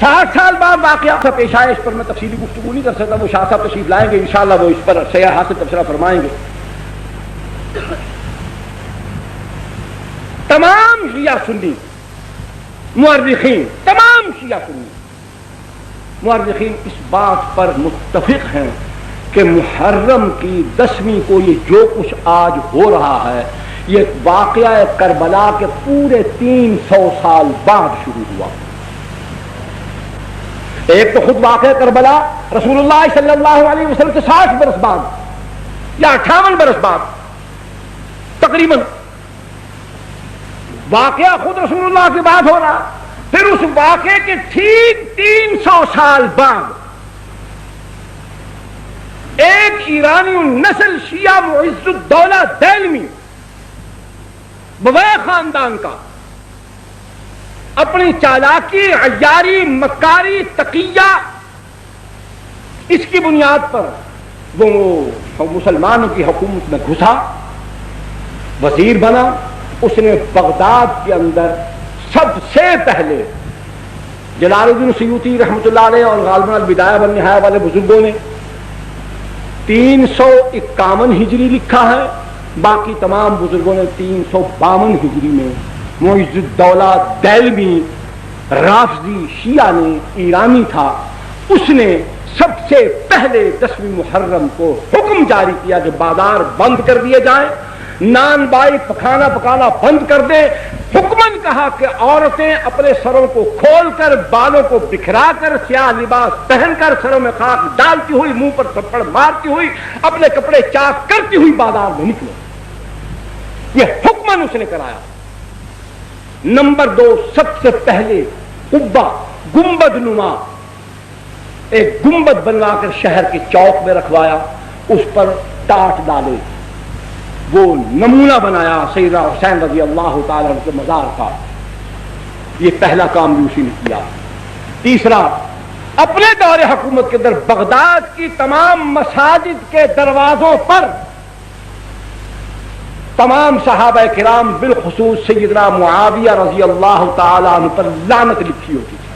60 سال بعد واقعہ پیش آئے، اس پر میں تفصیلی گفتگو نہیں کر سکتا، وہ شاہ صاحب تشریف لائیں گے انشاءاللہ، وہ اس پر سیاح سے تبصرہ فرمائیں گے۔ تمام شیعہ سنی مورخین، تمام شیعہ سنی مورخین اس بات پر متفق ہیں کہ محرم کی 10ویں کو یہ جو کچھ آج ہو رہا ہے یہ واقعہ کربلا کے پورے 300 سال بعد شروع ہوا۔ ایک تو خود واقعہ کربلا رسول اللہ صلی اللہ علیہ وسلم سے 60 برس بعد یا 58 برس بعد تقریباً واقعہ خود رسول اللہ کے بعد ہو رہا، پھر اس واقعے کے ٹھیک 300 سال بعد ایک ایرانی النسل شیعہ معز الدولہ دیلمی بویح خاندان کا اپنی چالاکی، عیاری، مکاری، تقیہ، اس کی بنیاد پر وہ مسلمانوں کی حکومت میں گھسا، وزیر بنا۔ اس نے بغداد کے اندر سب سے پہلے جلال الدین سیوطی رحمۃ اللہ علیہ اور غالباً البدایہ والنہایہ والے بزرگوں نے 351 ہجری لکھا ہے، باقی تمام بزرگوں نے 352 ہجری میں معز الدولہ دیلمی رافضی شیعہ نے، ایرانی تھا، اس نے سب سے پہلے 10ویں محرم کو حکم جاری کیا کہ بازار بند کر دیے جائیں، نان بائی پکانا بند کر دیں۔ حکمن کہا کہ عورتیں اپنے سروں کو کھول کر، بالوں کو بکھرا کر، سیاہ لباس پہن کر، سروں میں خاک ڈالتی ہوئی، منہ پر تھپڑ مارتی ہوئی، اپنے کپڑے چاک کرتی ہوئی بازار میں نکلے۔ یہ حکمن اس نے کرایا۔ نمبر 2، سب سے پہلے قبہ گنبد نما ایک گنبد بنوا کر شہر کے چوک میں رکھوایا، اس پر ٹاٹ ڈالے، وہ نمونہ بنایا سیدنا حسین رضی اللہ تعالیٰ عنہ کے مزار کا۔ یہ پہلا کام بھی اسی نے کیا۔ تیسرا، اپنے دور حکومت کے اندر بغداد کی تمام مساجد کے دروازوں پر تمام صحابہ کرام بالخصوص سیدنا معاویہ رضی اللہ تعالیٰ عنہ پر لعنت لکھی ہوتی تھی۔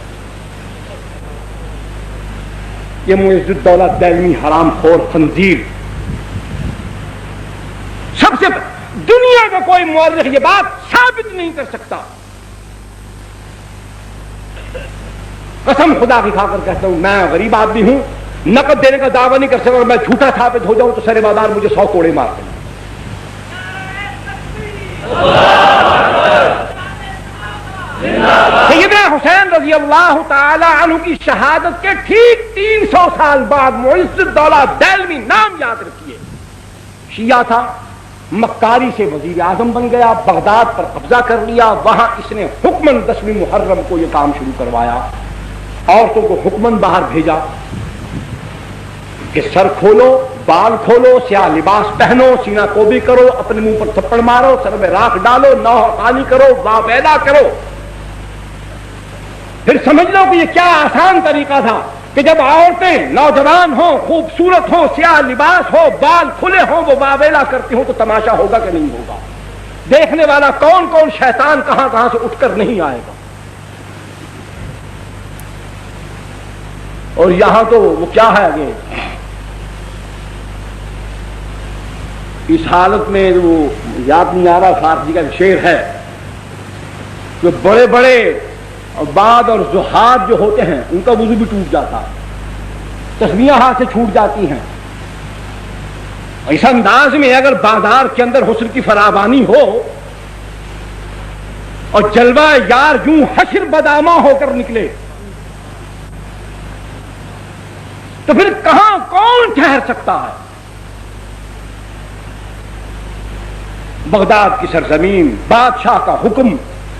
یہ معز الدولہ دیلمی حرام خور خنزیر، سب سے دنیا کا کوئی مورخ یہ بات ثابت نہیں کر سکتا، قسم خدا کی کھا کر کہتا ہوں، میں غریب آدمی ہوں، نقد دینے کا دعویٰ نہیں کر سکتا، میں جھوٹا ثابت ہو جاؤں تو سر بازار مجھے 100 کوڑے مارتے ہیں۔ سیدنا حسین رضی اللہ تعالی عنہ کی شہادت کے ٹھیک 300 سال بعد معز الدولہ دیلمی، نام یاد رکھیے، شیعہ تھا، مکاری سے وزیر اعظم بن گیا، بغداد پر قبضہ کر لیا، وہاں اس نے حکمن 10ویں محرم کو یہ کام شروع کروایا۔ عورتوں کو حکمن باہر بھیجا کہ سر کھولو، بال کھولو، سیاہ لباس پہنو، سینہ کوبی کرو، اپنے منہ پر تھپڑ مارو، سر میں راکھ ڈالو، نوح پانی کرو، واہ ویلا کرو۔ پھر سمجھ لو کہ یہ کیا آسان طریقہ تھا کہ جب عورتیں نوجوان ہوں، خوبصورت ہوں، سیاہ لباس ہو، بال کھلے ہوں، وہ واویلا کرتی ہوں تو تماشا ہوگا کہ نہیں ہوگا؟ دیکھنے والا کون کون شیطان کہاں کہاں سے اٹھ کر نہیں آئے گا؟ اور یہاں تو وہ کیا ہے آگے اس حالت میں، وہ یاد نہیں آ رہا، فارسی کا شعر ہے کہ بڑے بڑے عباد اور زہاد جو ہوتے ہیں ان کا وضو بھی ٹوٹ جاتا، تسبیحیں ہاتھ سے چھوٹ جاتی ہیں۔ اس انداز میں اگر بازار کے اندر حسن کی فراوانی ہو اور جلوہ یار یوں حشر بدامہ ہو کر نکلے تو پھر کہاں کون ٹھہر سکتا ہے؟ بغداد کی سرزمین، بادشاہ کا حکم،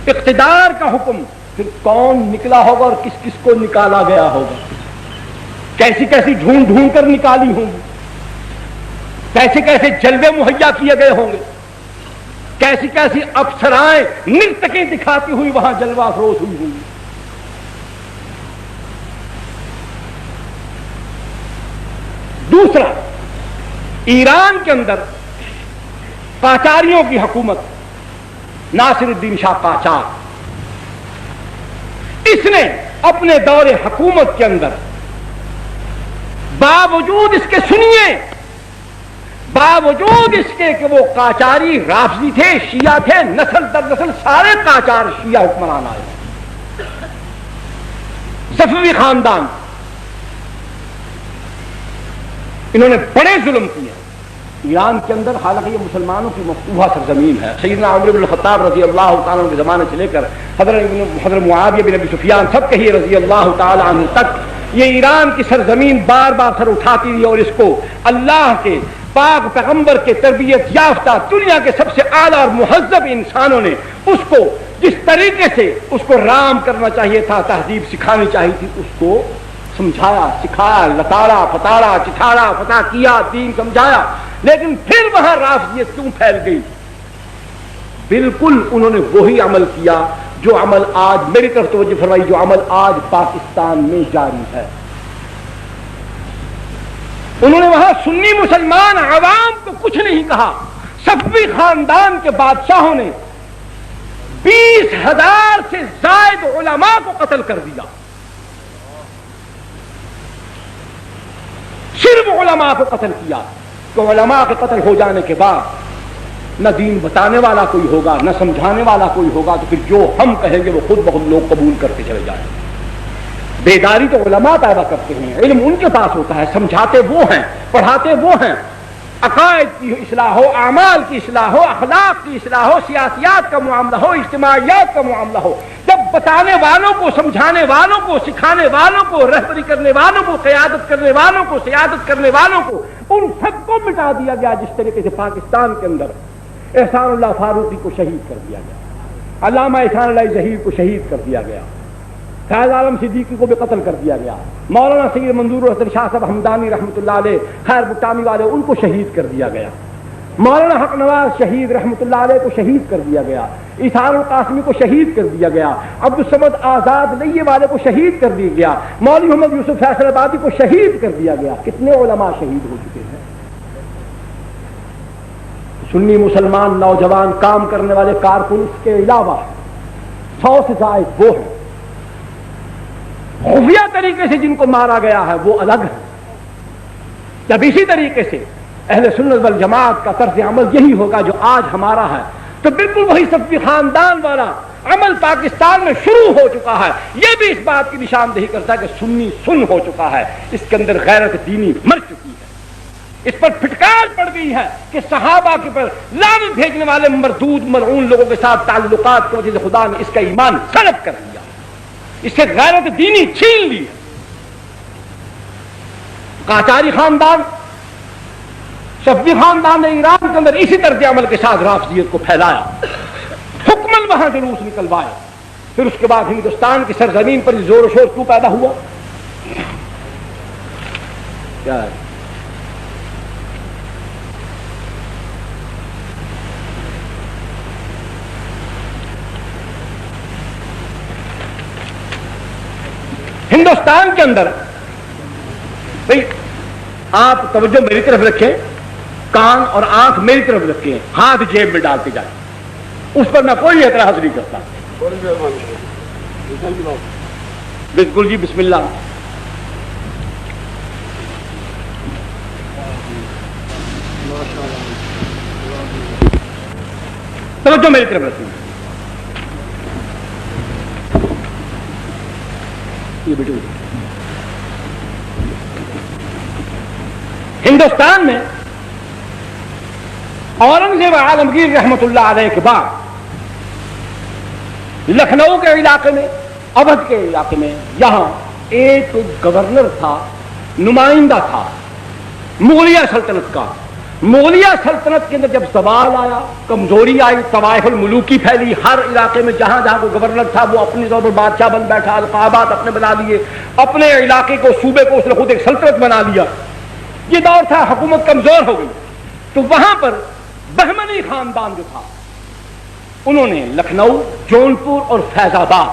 اقتدار کا حکم، پھر کون نکلا ہوگا اور کس کس کو نکالا گیا ہوگا؟ کیسی کیسی ڈھونڈ ڈھونڈ کر نکالی ہوں گی، کیسے کیسے جلوے مہیا کیے گئے ہوں گے، کیسی کیسی افسرائیں نرتقیں دکھاتی ہوئی وہاں جلوہ افروز ہوئی ہوں گی۔ دوسرا، ایران کے اندر قاچاریوں کی حکومت، ناصر الدین شاہ قاچار، اس نے اپنے دور حکومت کے اندر باوجود اس کے سنیے، باوجود اس کے کہ وہ قاجاری رافضی تھے، شیعہ تھے، نسل در نسل سارے قاجار شیعہ حکمران آئے، صفوی خاندان، انہوں نے بڑے ظلم کیے ایران کے اندر۔ حالانکہ یہ مسلمانوں کی مفتوحہ سرزمین ہے، سیدنا عمر بن الخطاب رضی اللہ تعالیٰ عنہ کے زمانے سے لے کر حضرت معاویہ بن ابی سفیان سب کہیے رضی اللہ تعالیٰ عنہ تک، یہ ایران کی سرزمین بار بار سر اٹھاتی رہی، اور اس کو اللہ کے پاک پیغمبر کے تربیت یافتہ دنیا کے سب سے اعلیٰ اور مہذب انسانوں نے اس کو جس طریقے سے اس کو رام کرنا چاہیے تھا، تہذیب سکھانی چاہیے تھی، اس کو سمجھایا، سکھایا، لتاڑا پتاڑا چٹھاڑا فتح کیا، دین سمجھایا۔ لیکن پھر وہاں رافضیت کیوں پھیل گئی؟ بالکل انہوں نے وہی عمل کیا جو عمل آج، میری طرف توجہ فرمائی، جو عمل آج پاکستان میں جاری ہے۔ انہوں نے وہاں سنی مسلمان عوام کو کچھ نہیں کہا، صفوی خاندان کے بادشاہوں نے 20,000 سے زائد علماء کو قتل کر دیا، صرف علماء کو قتل کیا۔ تو علماء کے قتل ہو جانے کے بعد نہ دین بتانے والا کوئی ہوگا، نہ سمجھانے والا کوئی ہوگا، تو پھر جو ہم کہیں گے وہ خود بخود لوگ قبول کرتے چلے جائیں۔ بیداری تو علماء پیدا کرتے ہیں، علم ان کے پاس ہوتا ہے، سمجھاتے وہ ہیں، پڑھاتے وہ ہیں۔ عقائد کی اصلاح ہو، اعمال کی اصلاح ہو، اخلاق کی اصلاح ہو، سیاسیات کا معاملہ ہو، اجتماعیات کا معاملہ ہو، جب بتانے والوں کو، سمجھانے والوں کو، سکھانے والوں کو، رہبری کرنے والوں کو، قیادت کرنے والوں کو، سیادت کرنے والوں کو، ان سب کو مٹا دیا گیا، جس طریقے سے پاکستان کے اندر احسان اللہ فاروقی کو شہید کر دیا گیا، علامہ احسان اللہ ظہیر کو شہید کر دیا گیا، فیض عالم صدیقی کو بھی قتل کر دیا گیا، مولانا سید منظور الحسن شاہ صاحب حمدانی رحمۃ اللہ علیہ، خیر بٹامی والے، ان کو شہید کر دیا گیا، مولانا حق نواز شہید رحمۃ اللہ علیہ کو شہید کر دیا گیا، ایثار القاسمی کو شہید کر دیا گیا، عبدالصمد آزاد لئیے والے کو شہید کر دیا گیا، مولوی محمد یوسف فیصل آبادی کو شہید کر دیا گیا۔ کتنے علماء شہید ہو چکے ہیں؟ سنی مسلمان نوجوان کام کرنے والے کارکن اس کے علاوہ 100 سے زائد وہ ہیں، خفیہ طریقے سے جن کو مارا گیا ہے وہ الگ ہے۔ جب اسی طریقے سے اہل سنت والجماعت کا طرز عمل یہی ہوگا جو آج ہمارا ہے، تو بالکل وہی صفوی خاندان والا عمل پاکستان میں شروع ہو چکا ہے۔ یہ بھی اس بات کی نشاندہی کرتا ہے کہ سنی سن ہو چکا ہے، اس کے اندر غیرت دینی مر چکی ہے، اس پر پھٹکار پڑ گئی ہے کہ صحابہ کے پر لعنت بھیجنے والے مردود ملعون لوگوں کے ساتھ تعلقات کی وجہ سے خدا نے اس کا ایمان سلب کر دیا، اس سے غیرت دینی چھین لی۔ قاجاری خاندان، صفوی خاندان نے ایران کے اندر اسی طرز عمل کے ساتھ رافضیت کو پھیلایا، حکمن وہاں جلوس نکلوائے۔ پھر اس کے بعد ہندوستان کی سرزمین پر زور و شور کیوں پیدا ہوا؟ کیا ہے؟ ہندوستان کے اندر بھئی آپ توجہ میری طرف رکھیں، کان اور آنکھ میری طرف رکھیں، ہاتھ جیب میں ڈالتے جائیں، اس پر میں کوئی اعتراض نہیں کرتا۔ بالکل جی، بسم اللہ۔ توجہ میری طرف رکھیں، یہ بیٹھو۔ ہندوستان میں اورنگزیب عالمگیر رحمت اللہ علیہ کے بعد لکھنؤ کے علاقے میں، اودھ کے علاقے میں، یہاں ایک گورنر تھا، نمائندہ تھا مغلیہ سلطنت کا۔ مغلیہ سلطنت کے اندر جب زوال آیا، کمزوری آئی، طوائف الملوکی پھیلی، ہر علاقے میں جہاں جہاں کوئی گورنر تھا وہ اپنے طور پر بادشاہ بن بیٹھا، القابات اپنے بنا لیے، اپنے علاقے کو، صوبے کو اس نے خود ایک سلطنت بنا لیا۔ یہ دور تھا، حکومت کمزور ہو گئی، تو وہاں پر بہمنی خاندان جو تھا انہوں نے لکھنؤ، جونپور اور فیض آباد،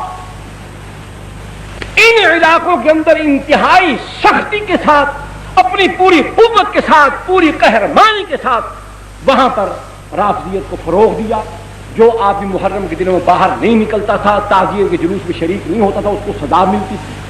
ان علاقوں کے اندر انتہائی سختی کے ساتھ، اپنی پوری قوت کے ساتھ، پوری قہرمانی کے ساتھ وہاں پر رافضیت کو فروغ دیا، جو آدمی محرم کے دنوں میں باہر نہیں نکلتا تھا، تعزیے کے جلوس میں شریک نہیں ہوتا تھا، اس کو سزا ملتی تھی۔